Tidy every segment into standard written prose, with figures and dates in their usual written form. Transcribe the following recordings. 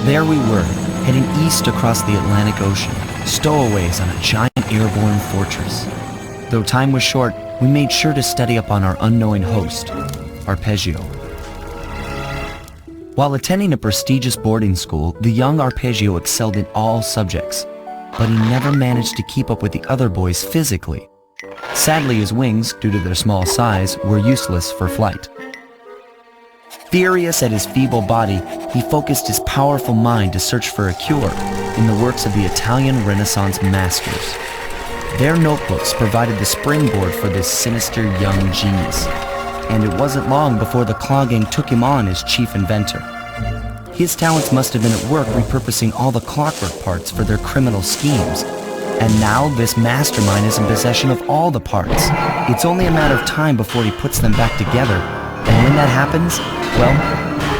There we were, heading east across the Atlantic Ocean, stowaways on a giant airborne fortress. Though time was short, we made sure to study up on our unknowing host, Arpeggio. While attending a prestigious boarding school, the young Arpeggio excelled in all subjects, but he never managed to keep up with the other boys physically. Sadly, his wings, due to their small size, were useless for flight. Furious at his feeble body, he focused his powerful mind to search for a cure in the works of the Italian Renaissance masters. Their notebooks provided the springboard for this sinister young genius, and it wasn't long before the Claw Gang took him on as chief inventor. His talents must have been at work repurposing all the clockwork parts for their criminal schemes, and now this mastermind is in possession of all the parts. It's only a matter of time before he puts them back together, and when that happens, well,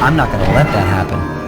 I'm not going to let that happen.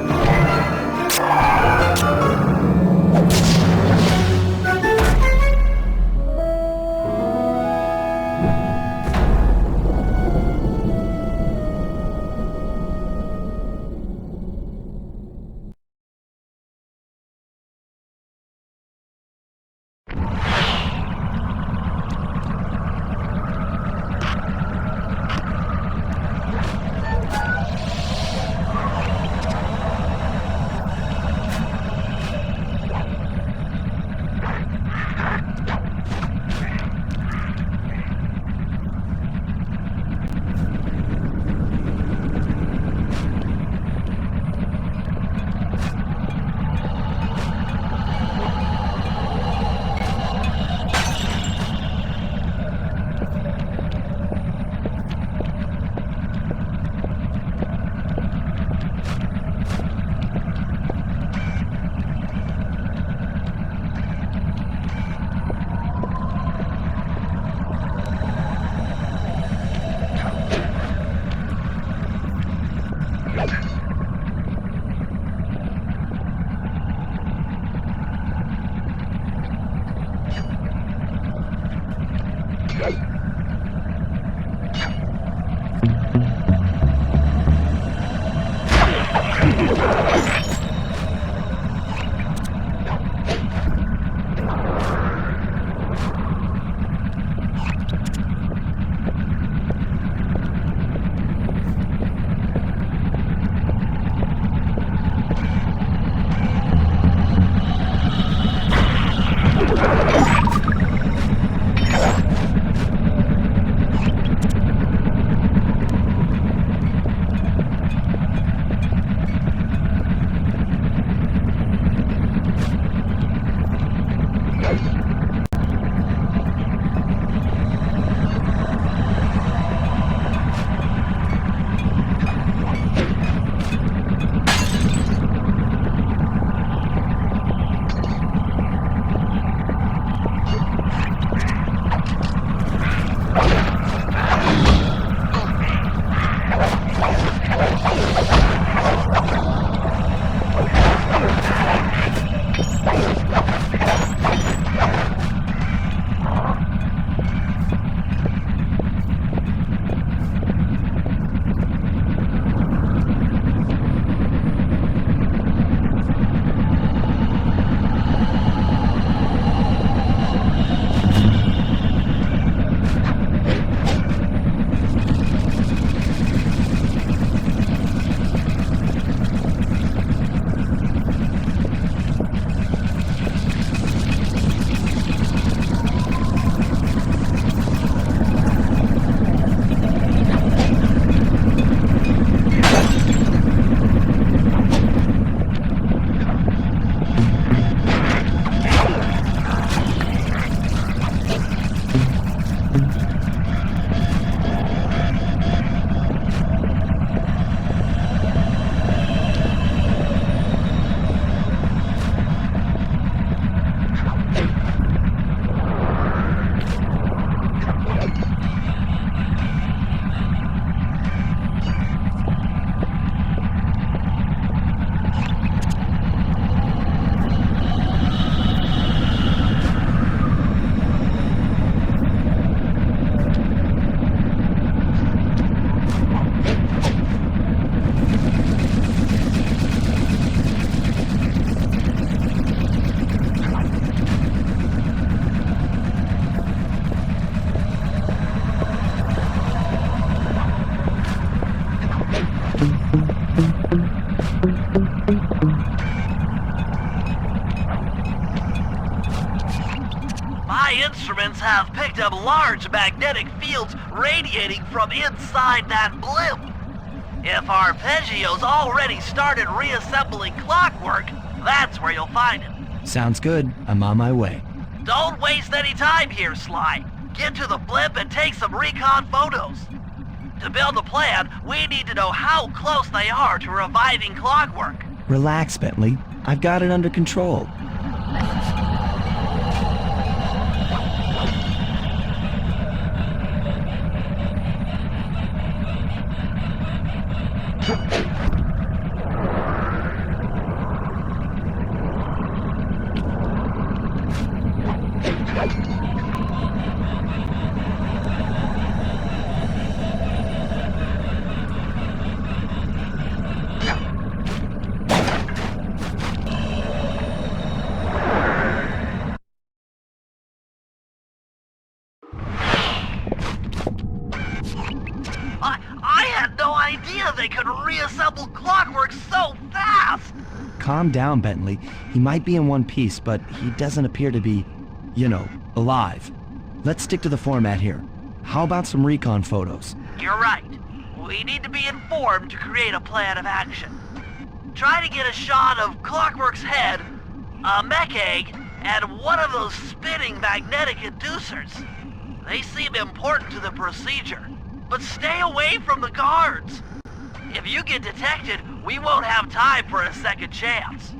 have picked up large magnetic fields radiating from inside that blimp. If Arpeggio's already started reassembling clockwork, that's where you'll find him. Sounds good. I'm on my way. Don't waste any time here, Sly. Get to the blimp and take some recon photos. To build a plan, we need to know how close they are to reviving clockwork. Relax, Bentley. I've got it under control. I had no idea they could reassemble clockwork so fast! Calm down, Bentley. He might be in one piece, but he doesn't appear to be, alive. Let's stick to the format here. How about some recon photos? You're right. We need to be informed to create a plan of action. Try to get a shot of Clockwork's head, a mech egg, and one of those spinning magnetic inducers. They seem important to the procedure, but stay away from the guards. If you get detected, we won't have time for a second chance.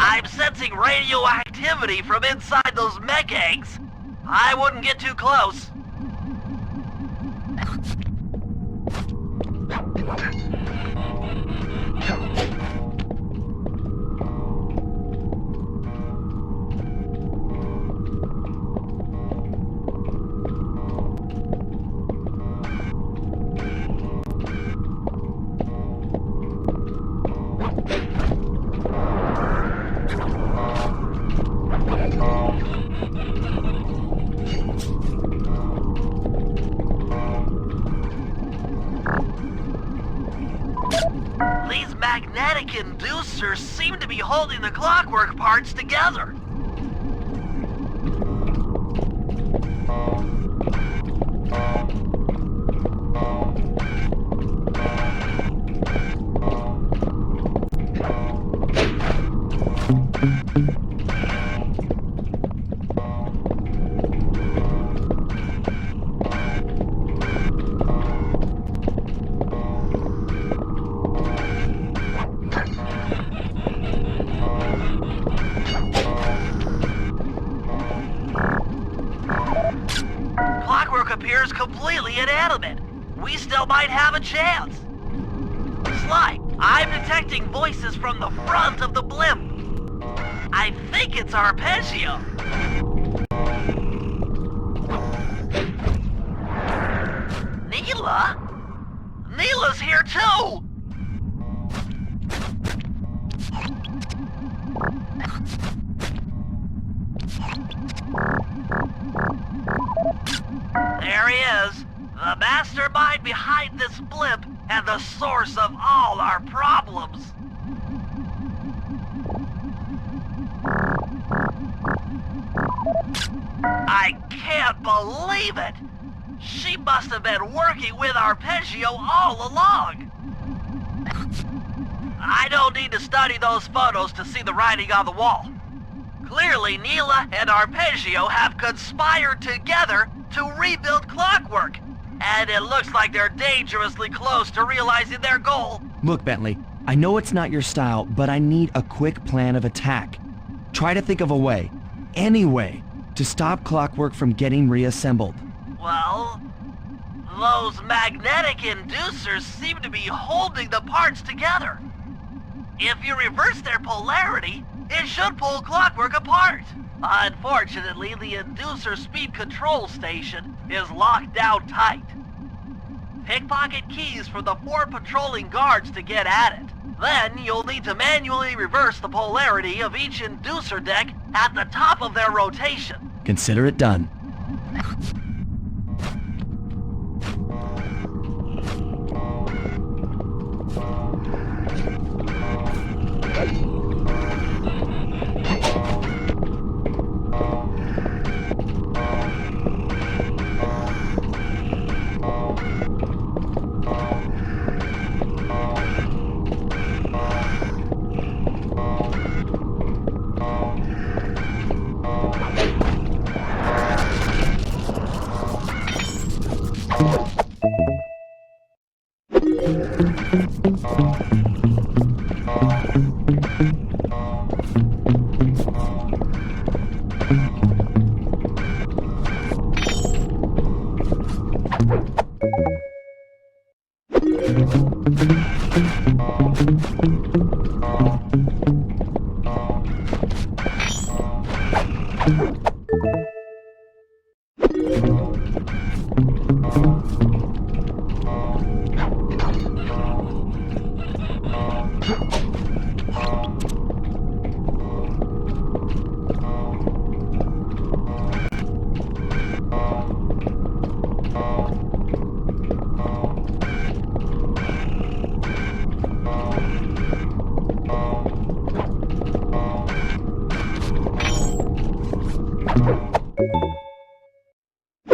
I'm sensing radioactivity from inside those mech eggs. I wouldn't get too close. These magnetic inducers seem to be holding the clockwork parts together. Clockwork appears completely inanimate. We still might have a chance. Sly, I'm detecting voices from the front of the blimp. I think it's Arpeggio. Neela? Neela's here too! There he is, the mastermind behind this blimp and the source of all our problems. I can't believe it! She must have been working with Arpeggio all along! I don't need to study those photos to see the writing on the wall. Clearly, Neela and Arpeggio have conspired together to rebuild Clockwork, and it looks like they're dangerously close to realizing their goal. Look, Bentley, I know it's not your style, but I need a quick plan of attack. Try to think of a way, any way, to stop Clockwork from getting reassembled. Well, those magnetic inducers seem to be holding the parts together. If you reverse their polarity, it should pull Clockwork apart. Unfortunately, the inducer speed control station is locked down tight. Pickpocket keys for the 4 patrolling guards to get at it. Then you'll need to manually reverse the polarity of each inducer deck at the top of their rotation. Consider it done.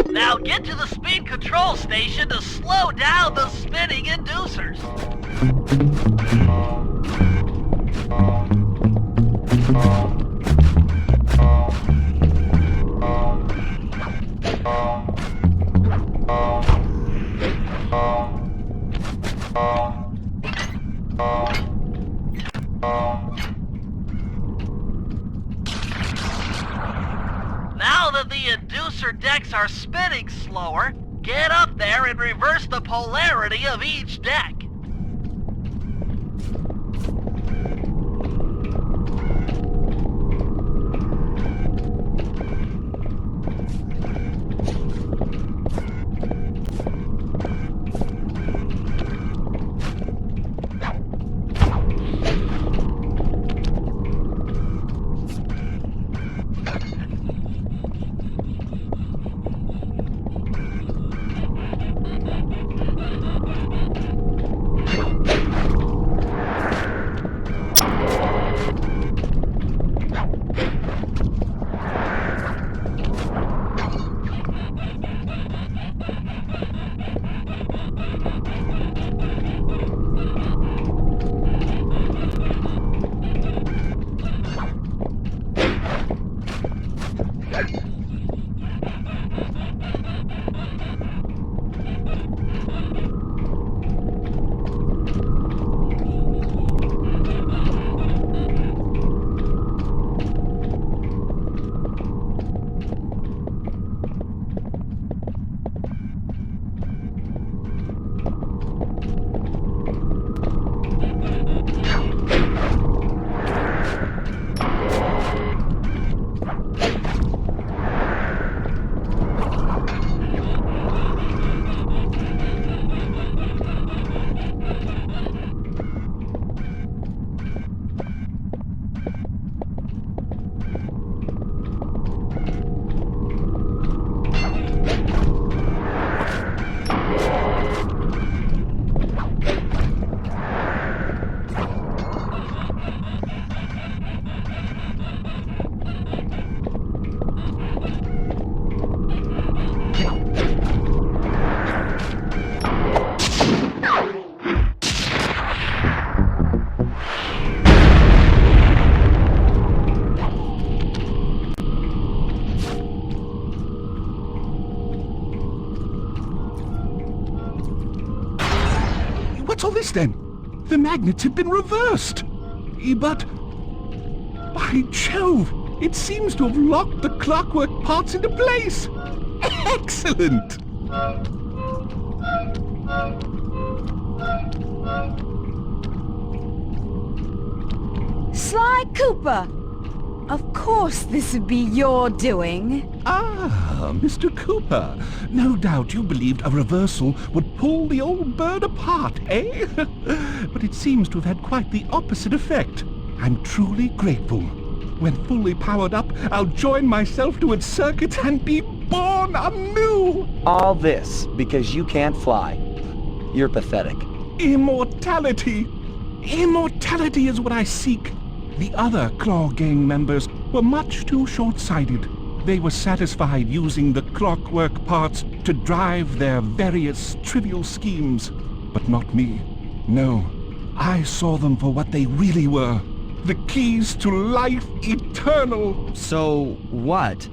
Now get to the speed control station to slow down the spinning inducers. Now that the inducer decks are spinning slower, get up there and reverse the polarity of each deck. What's all this then? The magnets have been reversed. But, by Jove, it seems to have locked the clockwork parts into place. Excellent! Sly Cooper! Of course this would be your doing. Ah, Mr. Cooper. No doubt you believed a reversal would pull the old bird apart, eh? But it seems to have had quite the opposite effect. I'm truly grateful. When fully powered up, I'll join myself to its circuit and be born anew! All this because you can't fly. You're pathetic. Immortality! Immortality is what I seek. The other Claw Gang members were much too short-sighted. They were satisfied using the clockwork parts to drive their various trivial schemes. But not me. No, I saw them for what they really were. The keys to life eternal. So, what?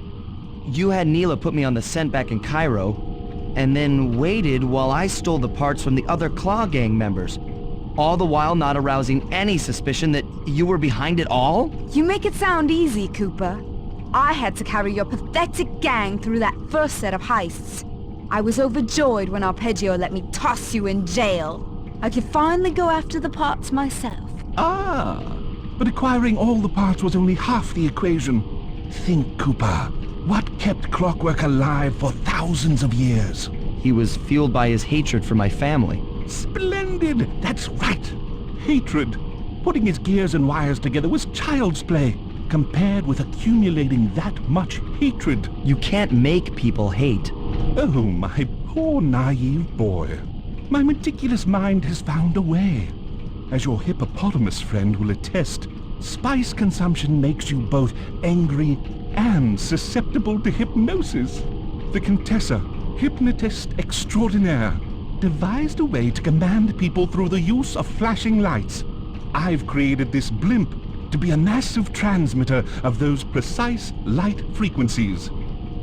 You had Neela put me on the scent back in Cairo, and then waited while I stole the parts from the other Claw Gang members. All the while not arousing any suspicion that you were behind it all? You make it sound easy, Cooper. I had to carry your pathetic gang through that first set of heists. I was overjoyed when Arpeggio let me toss you in jail. I could finally go after the parts myself. Ah, but acquiring all the parts was only half the equation. Think, Cooper. What kept Clockwork alive for thousands of years? He was fueled by his hatred for my family. Splendid! That's right! Hatred. Putting his gears and wires together was child's play, compared with accumulating that much hatred. You can't make people hate. Oh, my poor naive boy. My meticulous mind has found a way. As your hippopotamus friend will attest, spice consumption makes you both angry and susceptible to hypnosis. The Contessa, hypnotist extraordinaire, devised a way to command people through the use of flashing lights. I've created this blimp to be a massive transmitter of those precise light frequencies.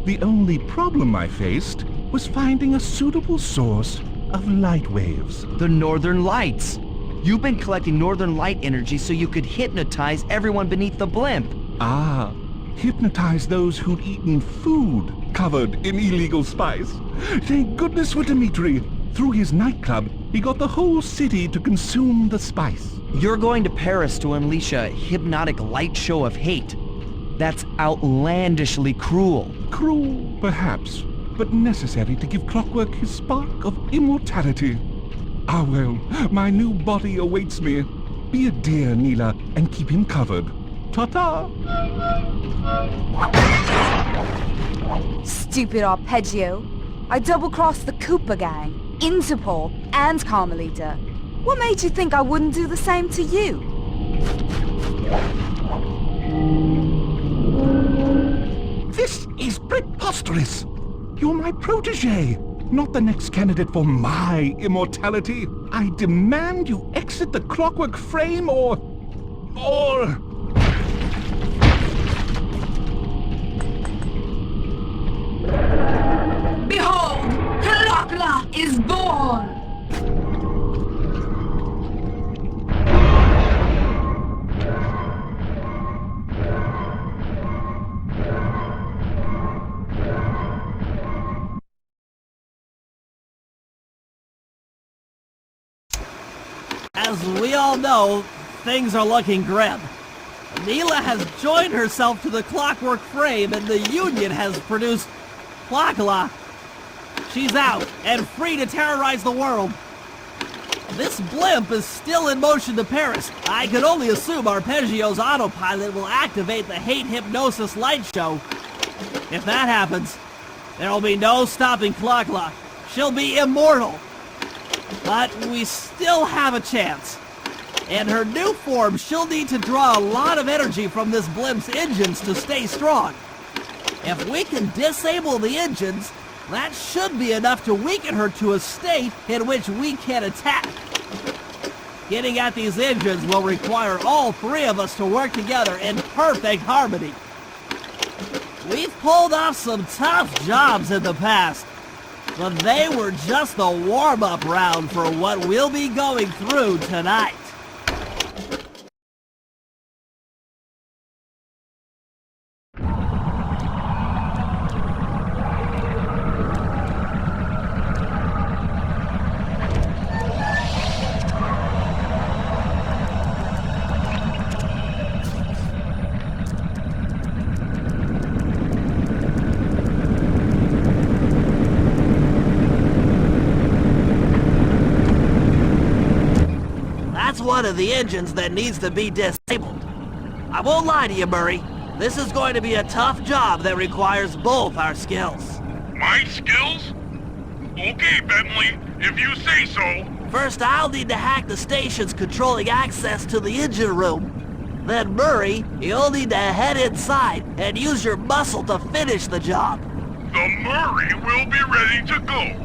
The only problem I faced was finding a suitable source of light waves. The Northern Lights. You've been collecting Northern Light energy so you could hypnotize everyone beneath the blimp. Ah, hypnotize those who'd eaten food covered in illegal spice. Thank goodness for Dimitri. Through his nightclub, he got the whole city to consume the spice. You're going to Paris to unleash a hypnotic light show of hate. That's outlandishly cruel. Cruel, perhaps, but necessary to give Clockwork his spark of immortality. Ah well, my new body awaits me. Be a dear, Neela, and keep him covered. Ta-ta! Stupid arpeggio. I double-crossed the Cooper gang, Interpol, and Carmelita. What made you think I wouldn't do the same to you? This is preposterous! You're my protege, not the next candidate for my immortality. I demand you exit the Clockwork frame or... Behold, Clockla is born! As we all know, things are looking grim. Neela has joined herself to the Clockwork frame and the Union has produced Clockla. She's out and free to terrorize the world. This blimp is still in motion to Paris. I can only assume Arpeggio's autopilot will activate the hate hypnosis light show. If that happens, there will be no stopping Clockla. She'll be immortal. But we still have a chance. In her new form, she'll need to draw a lot of energy from this blimp's engines to stay strong. If we can disable the engines, that should be enough to weaken her to a state in which we can attack. Getting at these engines will require all three of us to work together in perfect harmony. We've pulled off some tough jobs in the past, but they were just the warm-up round for what we'll be going through tonight. One of the engines that needs to be disabled. I won't lie to you, Murray. This is going to be a tough job that requires both our skills. My skills? Okay, Bentley, if you say so. First, I'll need to hack the stations controlling access to the engine room. Then, Murray, you'll need to head inside and use your muscle to finish the job. The Murray will be ready to go.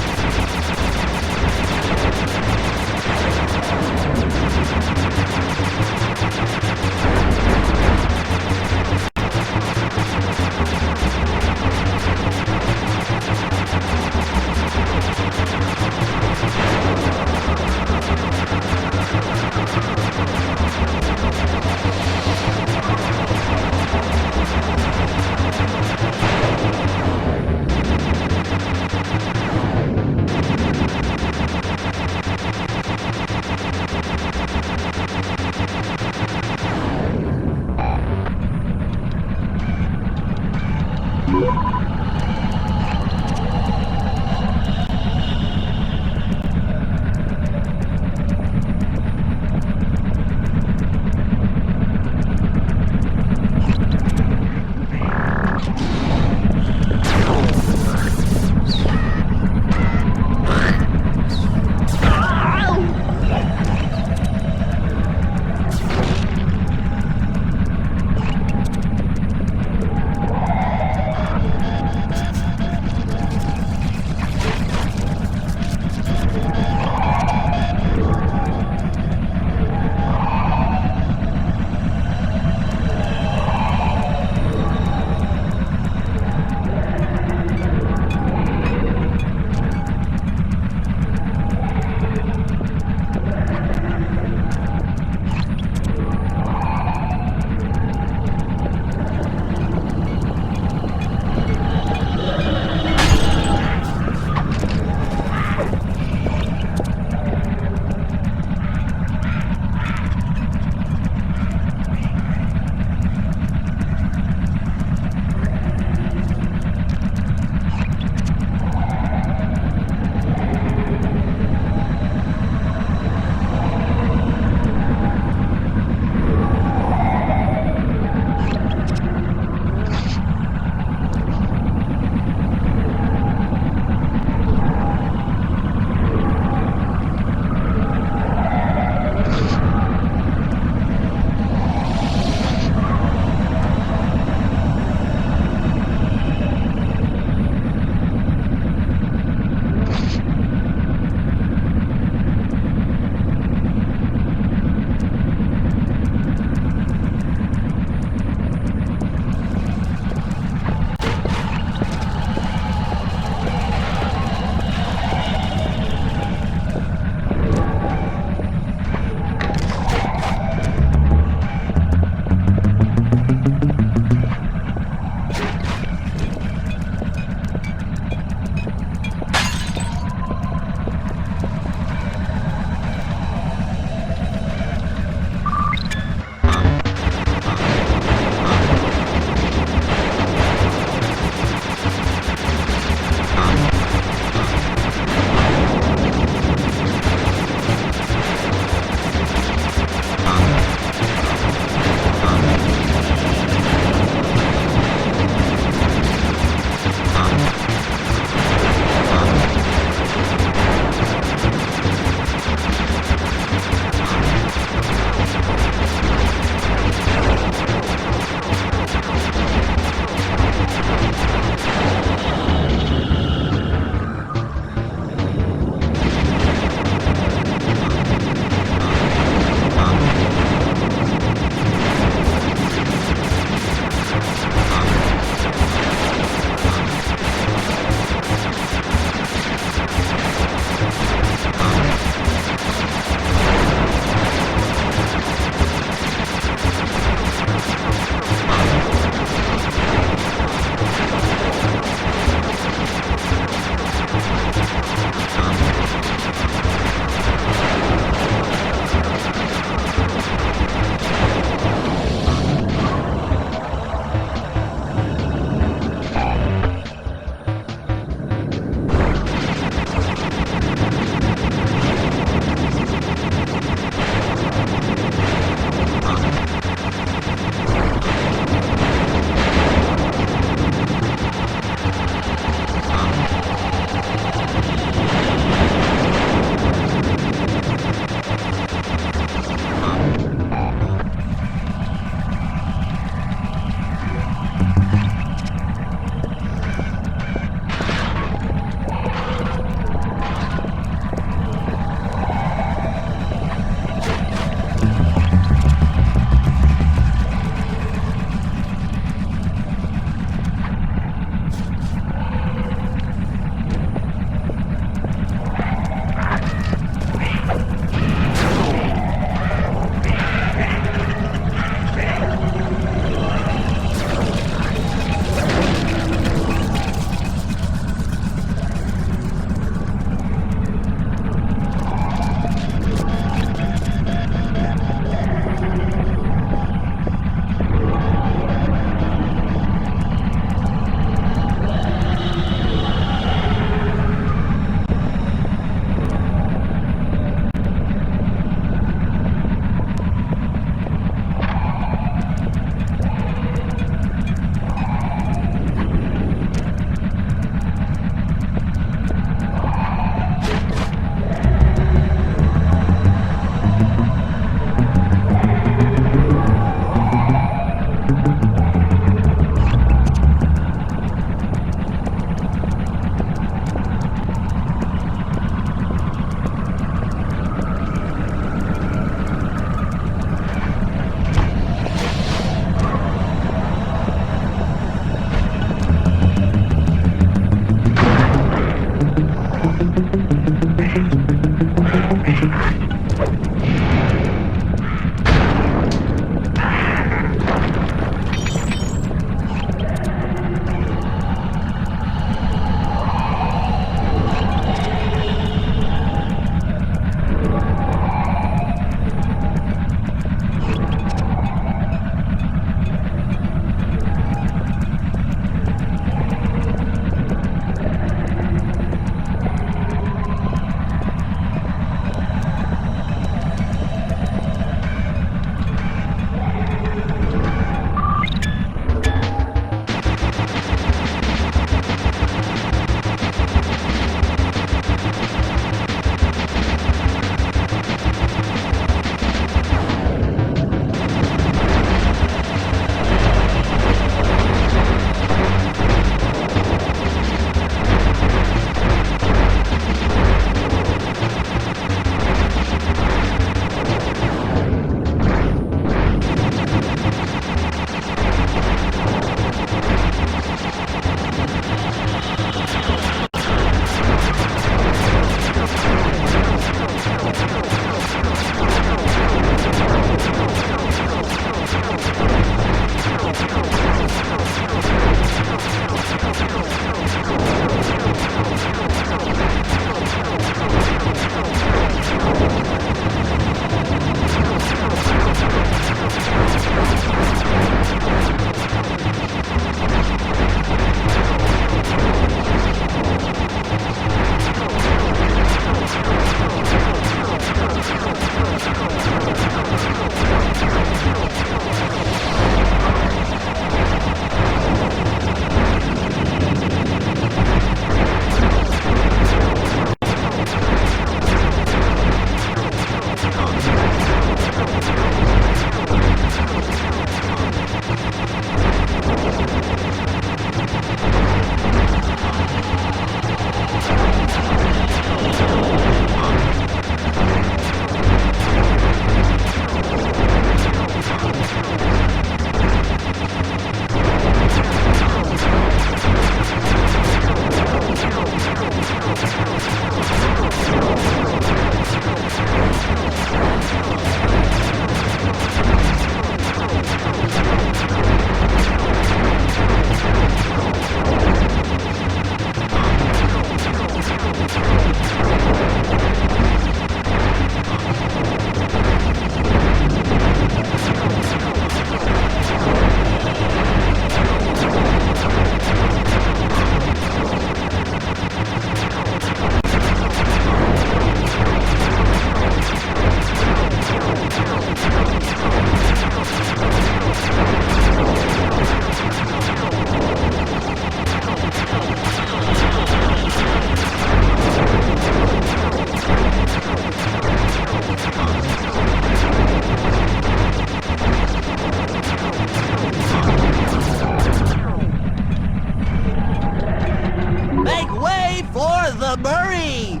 Murray!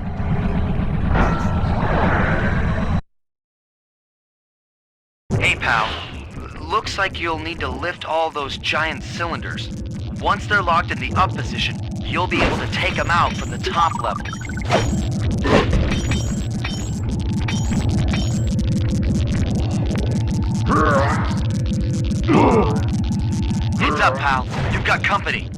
Hey, pal. Looks like you'll need to lift all those giant cylinders. Once they're locked in the up position, you'll be able to take them out from the top level. Heads up, pal. You've got company.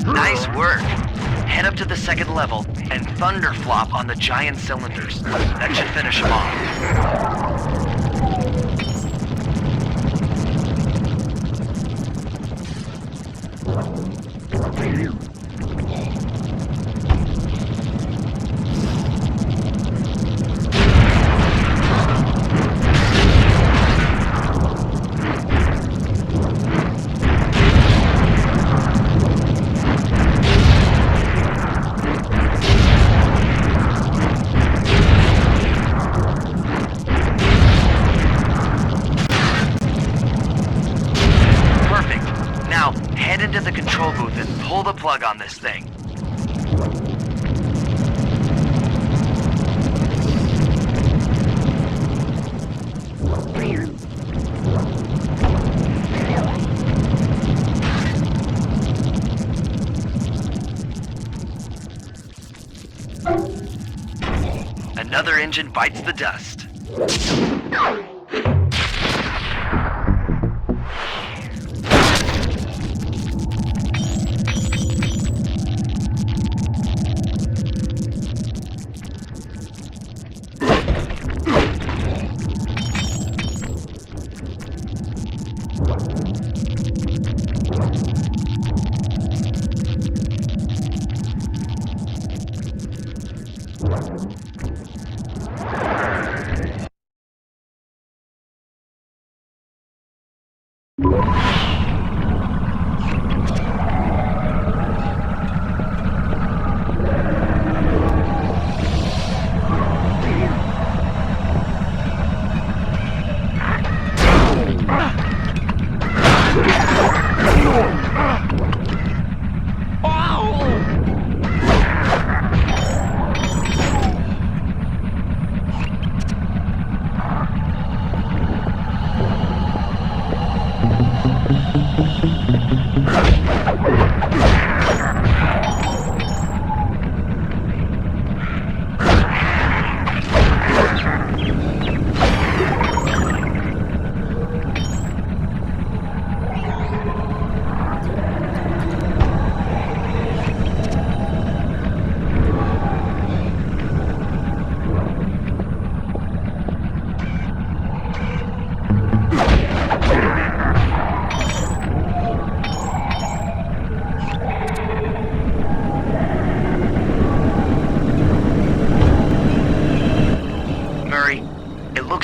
Nice work. Head up to the second level and thunder flop on the giant cylinders. That should finish them off. Head into the control booth and pull the plug on this thing. Another engine bites the dust.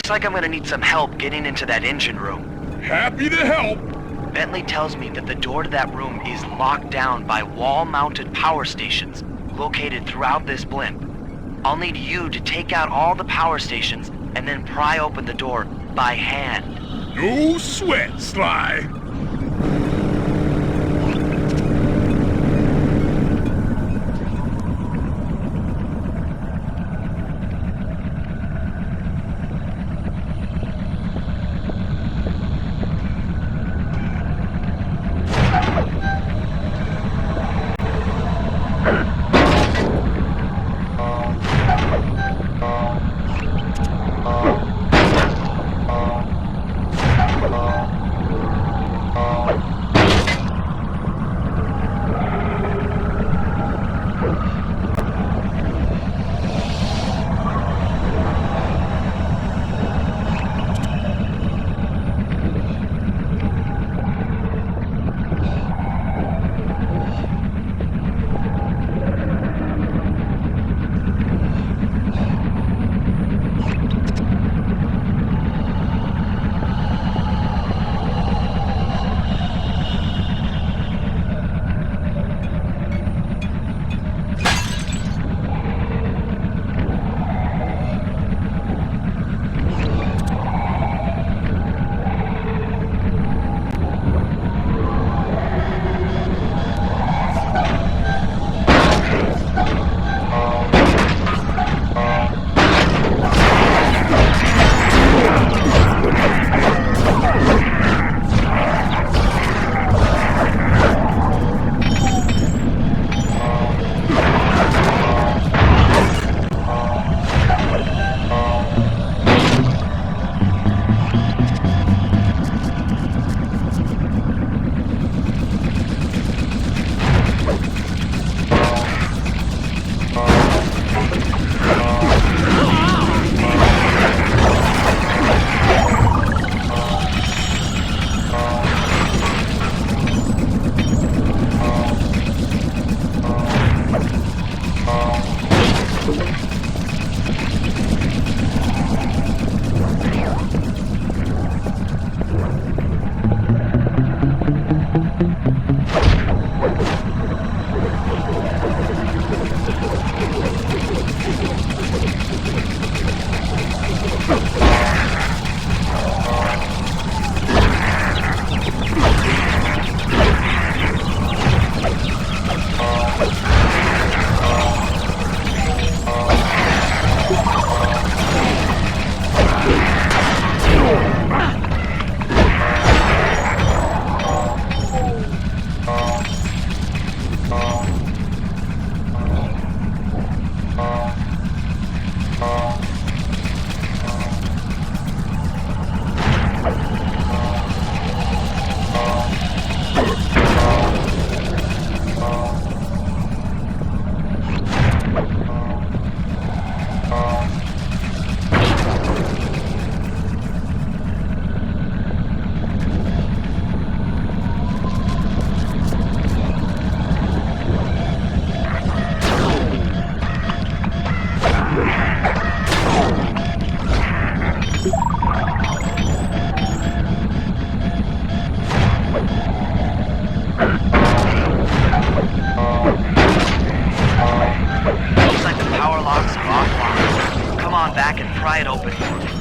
Looks like I'm gonna need some help getting into that engine room. Happy to help. Bentley tells me that the door to that room is locked down by wall-mounted power stations located throughout this blimp. I'll need you to take out all the power stations and then pry open the door by hand. No sweat, Sly. back and pry it open for me.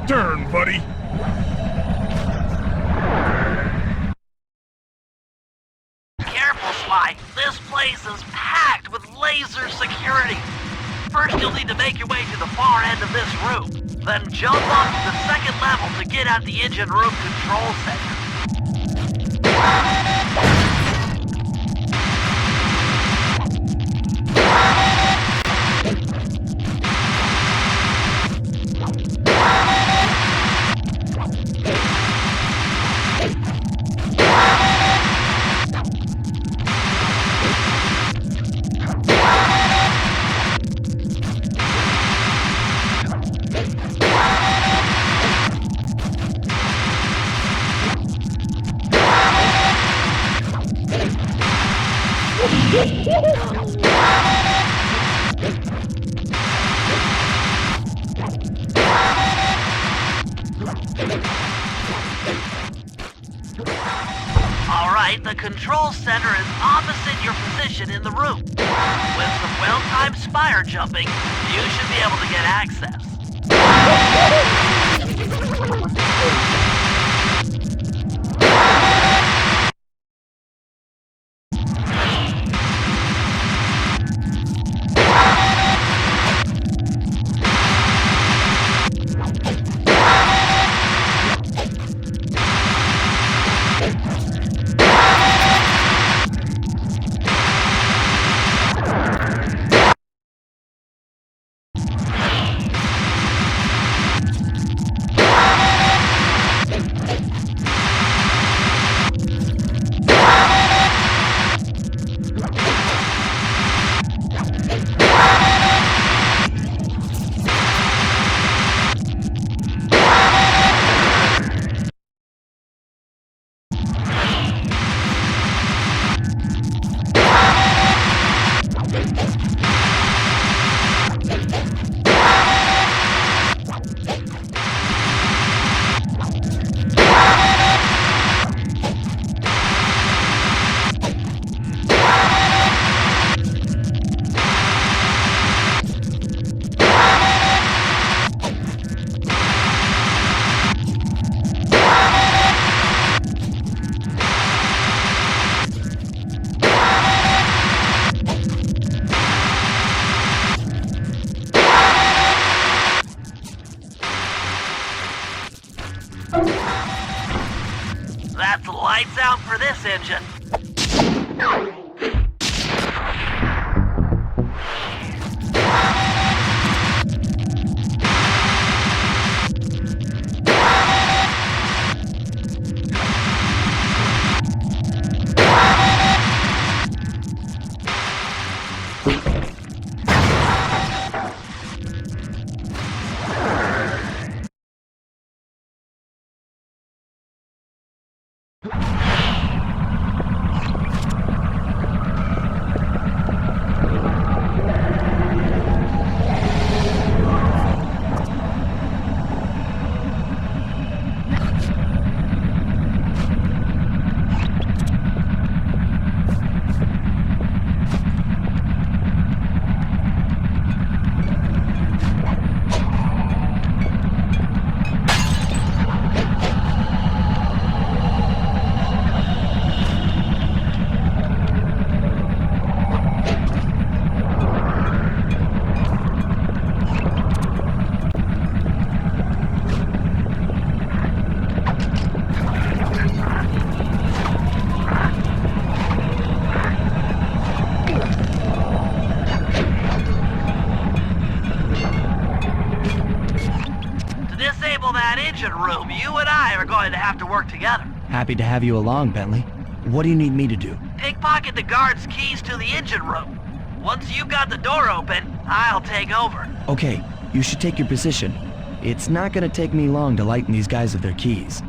turn, buddy. Careful, Sly. This place is packed with laser security. First, you'll need to make your way to the far end of this room. Then jump up to the second level to get at the engine room control center. Alright, the control center is opposite your position in the room. With some well-timed spire jumping, you should be able to get access. That's lights out for this engine. Room, you and I are going to have to work together. Happy to have you along, Bentley. What do you need me to do? Pickpocket the guard's keys to the engine room. Once you've got the door open, I'll take over. Okay, you should take your position. It's not gonna take me long to lighten these guys of their keys.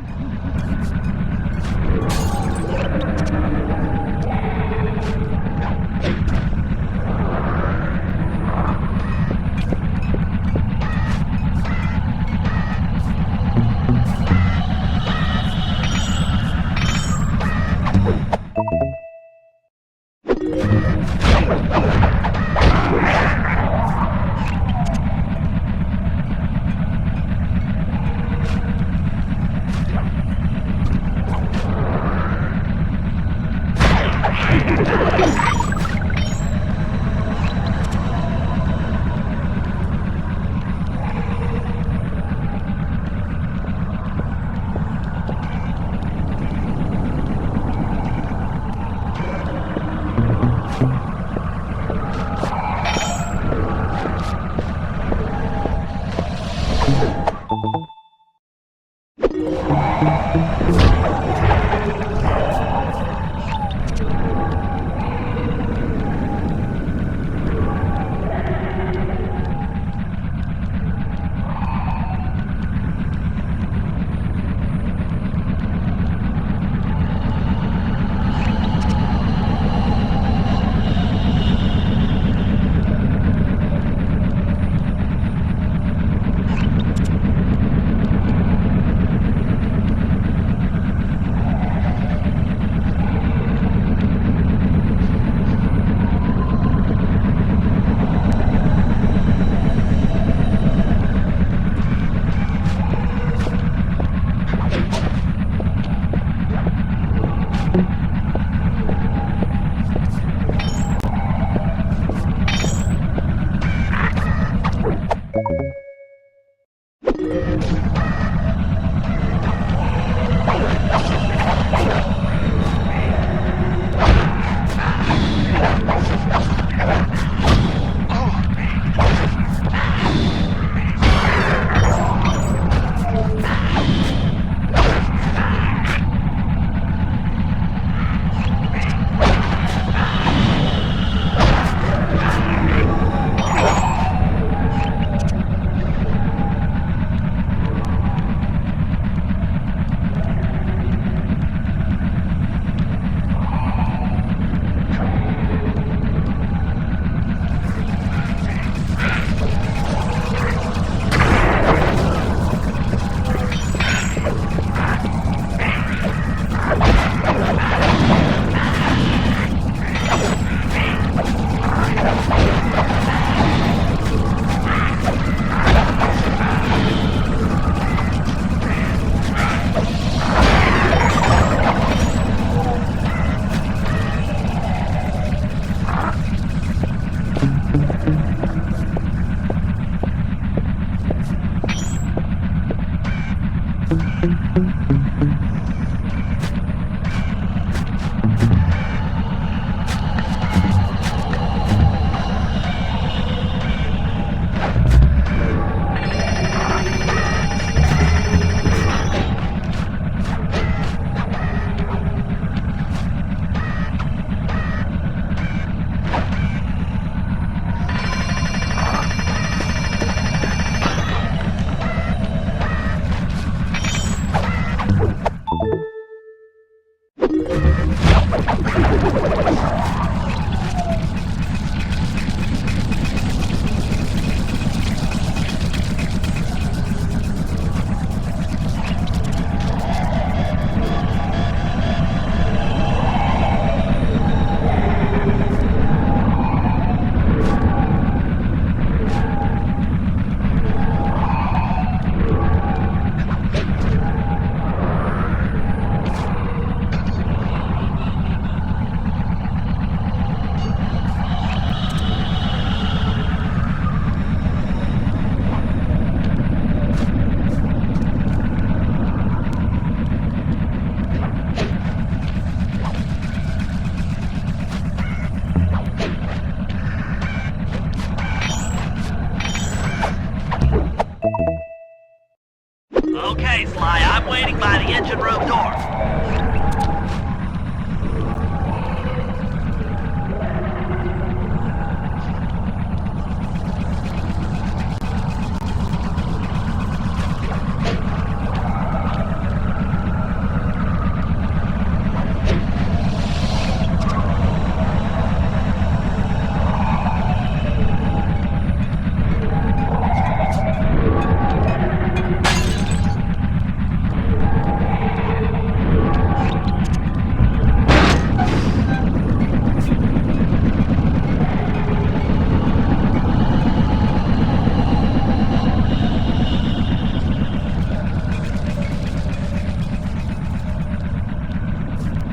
Okay, Sly, I'm waiting by the engine room door.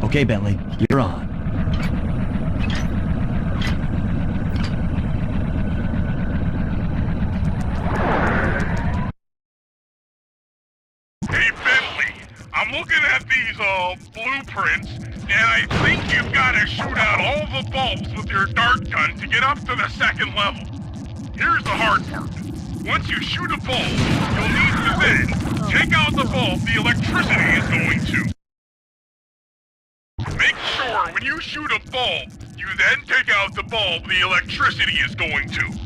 Okay, Bentley, you're on. Hey, Bentley, I'm looking at these, blueprints, and I think you've got to shoot out all the bulbs with your dart gun to get up to the second level. Here's the hard part. Once you shoot a bulb, you'll need to then take out the bulb the electricity is going to. Make sure when you shoot a bulb, you then take out the bulb the electricity is going to.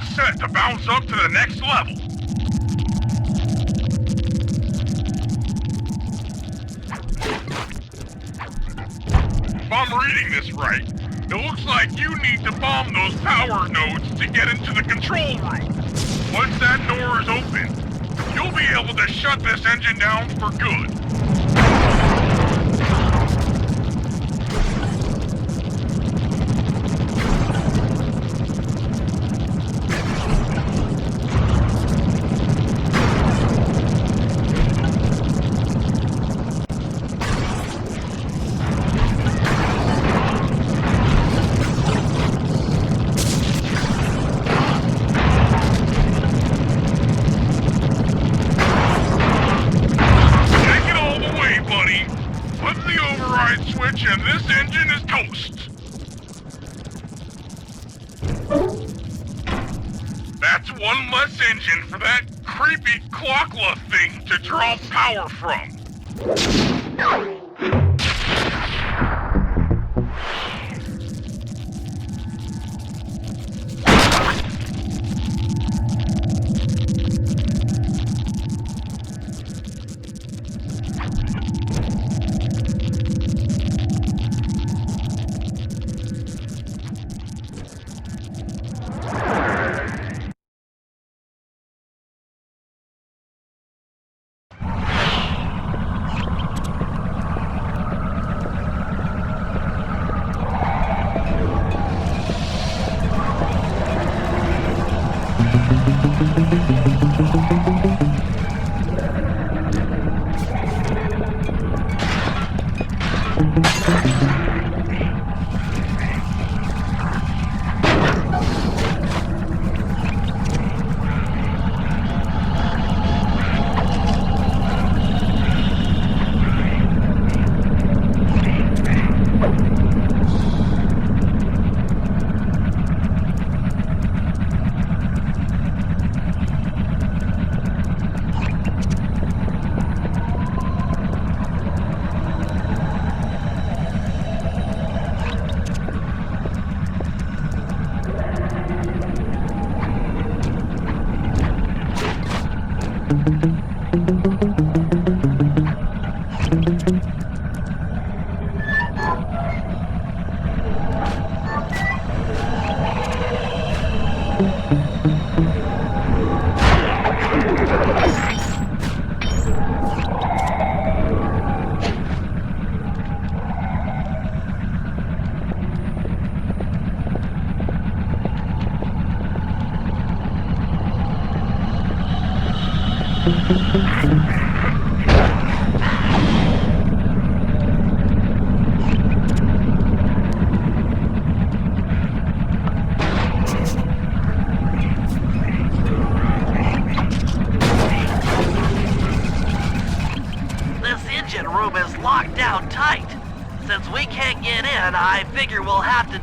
set to bounce up to the next level. If I'm reading this right, it looks like you need to bomb those power nodes to get into the control room. Once that door is open, you'll be able to shut this engine down for good. Switch and this engine is toast. That's one less engine for that creepy clockla thing to draw power from.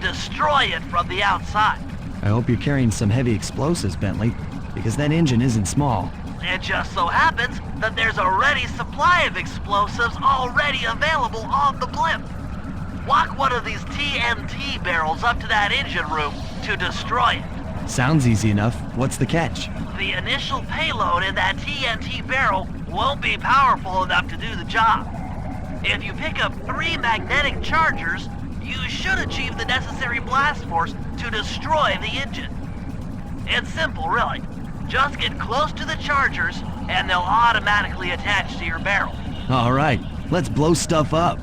Destroy it from the outside. I hope you're carrying some heavy explosives, Bentley, because that engine isn't small. It just so happens that there's a ready supply of explosives already available on the blimp. Walk one of these TNT barrels up to that engine room to destroy it. Sounds easy enough. What's the catch? The initial payload in that TNT barrel won't be powerful enough to do the job. If you pick up 3 magnetic chargers, you should achieve the necessary blast force to destroy the engine. It's simple, really. Just get close to the chargers, and they'll automatically attach to your barrel. All right, let's blow stuff up.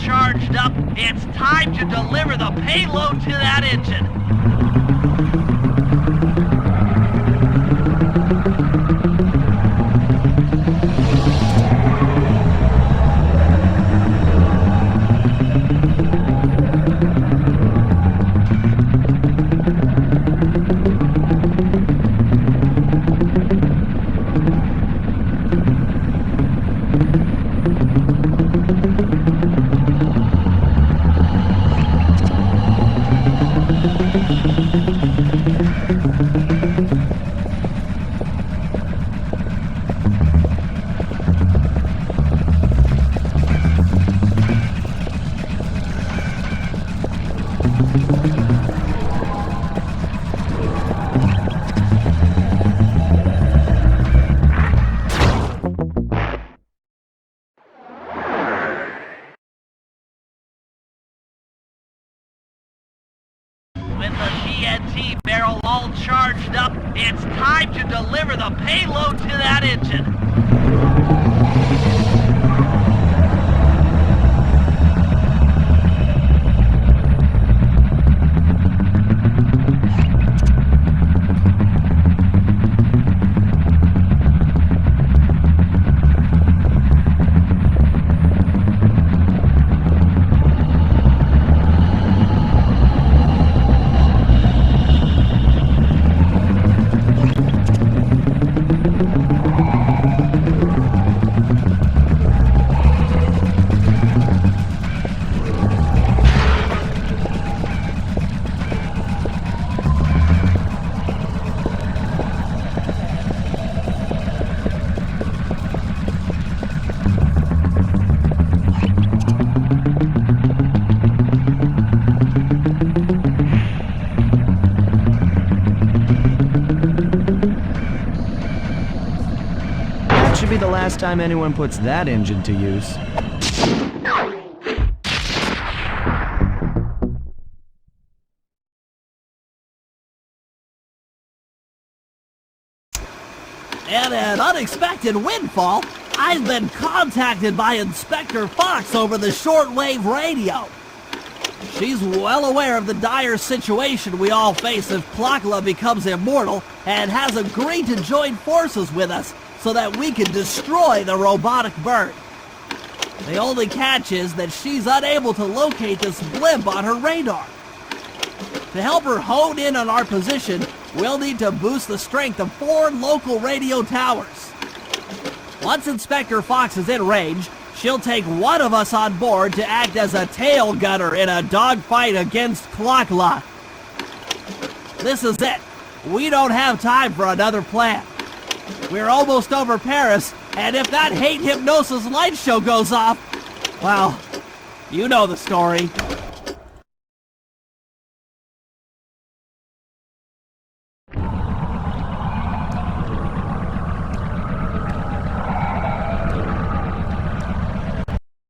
charged up, it's time to deliver the payload to that engine. With the TNT barrel all charged up, it's time to deliver the payload to that engine. Should be the last time anyone puts that engine to use. And an unexpected windfall, I've been contacted by Inspector Fox over the shortwave radio. She's well aware of the dire situation we all face if Klakla becomes immortal and has agreed to join forces with us so that we can destroy the robotic bird. The only catch is that she's unable to locate this blimp on her radar. To help her hone in on our position, we'll need to boost the strength of 4 local radio towers. Once Inspector Fox is in range, she'll take one of us on board to act as a tail gunner in a dogfight against Klakla. This is it. we don't have time for another plan. We're almost over Paris, and if that hate hypnosis light show goes off, well, you know the story.